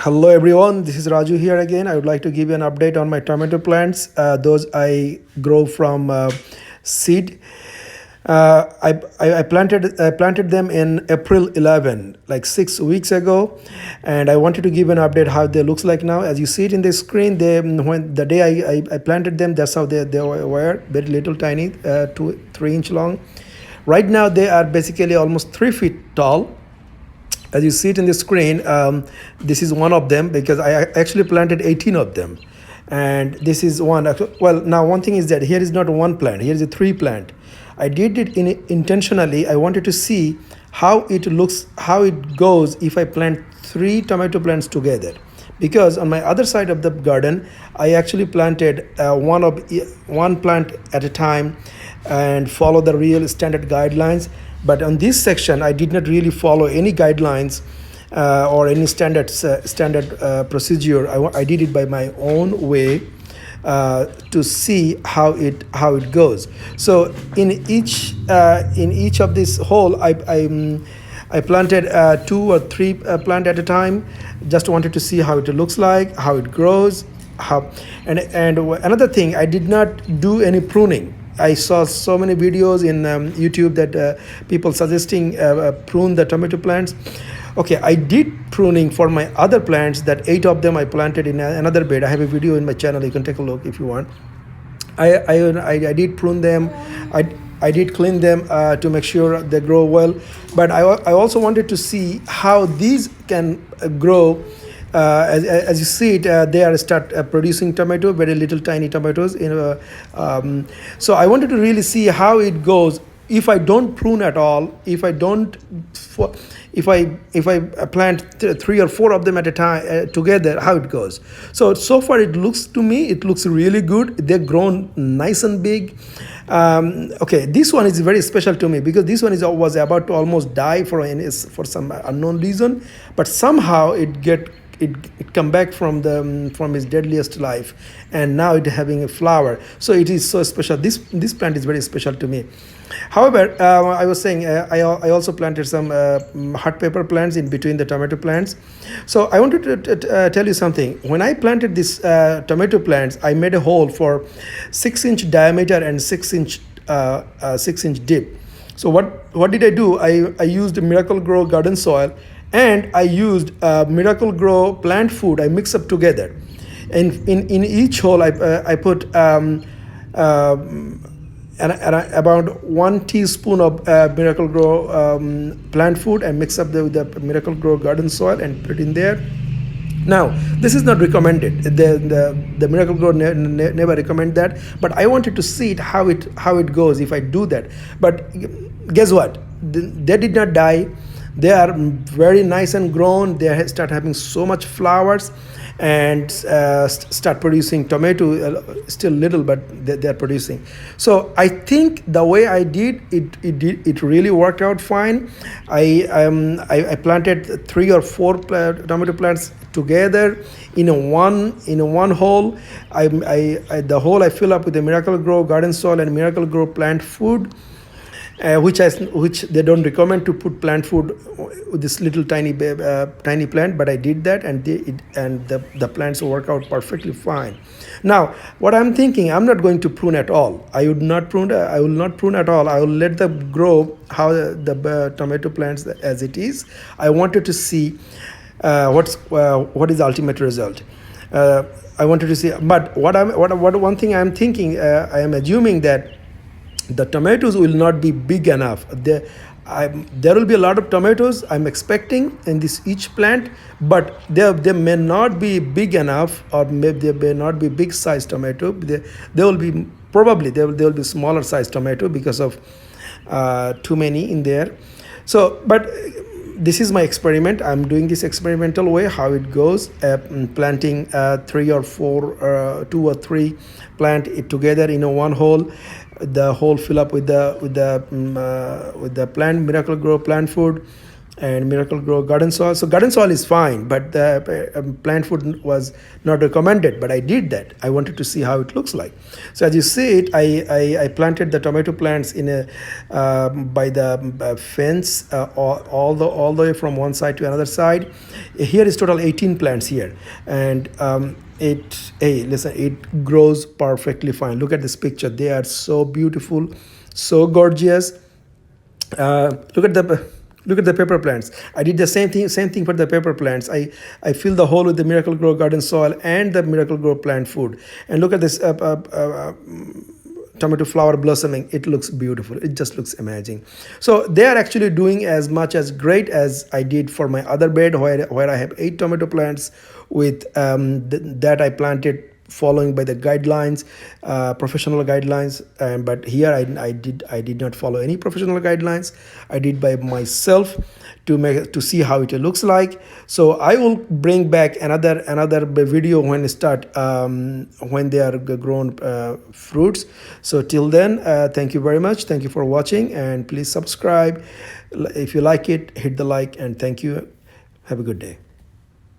Hello everyone, this is Raju here again. I would like to give you an update on my tomato plants. Those I grow from seed. I planted them in April 11, like 6 weeks ago, and I wanted to give an update how they looks like now. As you see it in the screen, they when the day I planted them, that's how they were very little tiny, 2 3 inch long. Right now they are basically almost 3 feet tall. As you see it in the screen, this is one of them because I actually planted 18 of them, and this is one. Well, now one thing is that here is not one plant, here is a three plant. I did it intentionally. I wanted to see how it looks, how it goes if I plant three tomato plants together, because on my other side of the garden I actually planted one plant at a time and follow the real standard guidelines. But on this section I did not really follow any guidelines or any standard procedure. I did it by my own way to see how it goes. So in each of this hole I planted two or three plant at a time. Just wanted to see how it looks like, how it grows, how. And another thing, I did not do any pruning. I saw so many videos in YouTube that people suggesting prune the tomato plants. Okay, I did pruning for my other plants. That 8 of them I planted in another bed. I have a video in my channel. You can take a look if you want. I did prune them. I did clean them to make sure they grow well. But I also wanted to see how these can grow. As you see it, they are start producing tomato, very little tiny tomatoes. So I wanted to really see how it goes if I don't prune at all. If I don't, if I plant three or four of them at a time together, how it goes. So far it looks to me, it looks really good. They've grown nice and big. Okay, this one is very special to me because this one was about to almost die for some unknown reason, but somehow it come back from its deadliest life, and now it having a flower. So it is so special. This plant is very special to me. However, I was saying I also planted some hot pepper plants in between the tomato plants. So I wanted to tell you something. When I planted these tomato plants, I made a hole for 6-inch diameter and 6-inch deep. So what did I do? I used Miracle Grow garden soil, and I used Miracle Grow plant food. I mix up together, and in each hole I put about 1 teaspoon of Miracle Grow plant food, and mix up with the Miracle Grow garden soil and put it in there. Now, this is not recommended. The Miracle Grow never recommend that. But I wanted to see it how it goes if I do that. But guess what? They did not die. They are very nice and grown. They start having so much flowers, and start producing tomato. Still little, but they are producing. So I think the way I did it really worked out fine. I planted 3 or 4 tomato plants together in a one hole. The hole I fill up with the Miracle Grow garden soil and Miracle Grow plant food. Which they don't recommend to put plant food with this little tiny plant, but I did that, and the plants work out perfectly fine. Now, what I'm thinking, I'm not going to prune at all. I will not prune at all. I will let them grow how the tomato plants as it is. I wanted to see what is the ultimate result. I wanted to see, but one thing I'm thinking, I am assuming that the tomatoes will not be big enough. There will be a lot of tomatoes I'm expecting in this each plant, but they may not be big enough, or maybe they may not be big size tomato. They will be probably there will be smaller size tomato because of too many in there. So, but this is my experiment. I'm doing this experimental way, how it goes. Planting 3 or 4, 2 or 3 plant it together in a one hole. The hole fill up with the plant Miracle Grow plant food, and Miracle Grow garden soil. So garden soil is fine, but the plant food was not recommended. But I did that. I wanted to see how it looks like. So as you see it, I planted the tomato plants in a by the fence, all the way from one side to another side. Here is total 18 plants here, and it hey listen, it grows perfectly fine. Look at this picture. They are so beautiful, so gorgeous. Look at the pepper plants. I did the same thing for the pepper plants. I fill the hole with the Miracle Grow garden soil and the Miracle Grow plant food. And look at this tomato flower blossoming. It looks beautiful. It just looks amazing. So they are actually doing as much as great as I did for my other bed, where I have 8 tomato plants with that I planted following by the guidelines, professional guidelines. But here I did not follow any professional guidelines. I did by myself to see how it looks like. So I will bring back another video when when they are grown fruits. So till then, thank you very much. Thank you for watching, and please subscribe if you like it. Hit the like, and thank you. Have a good day.